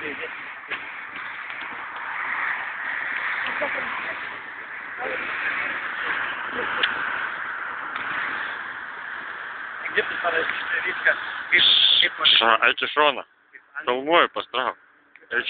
Где ты смотришь, Витка? А это что она? Долмой пострал. Это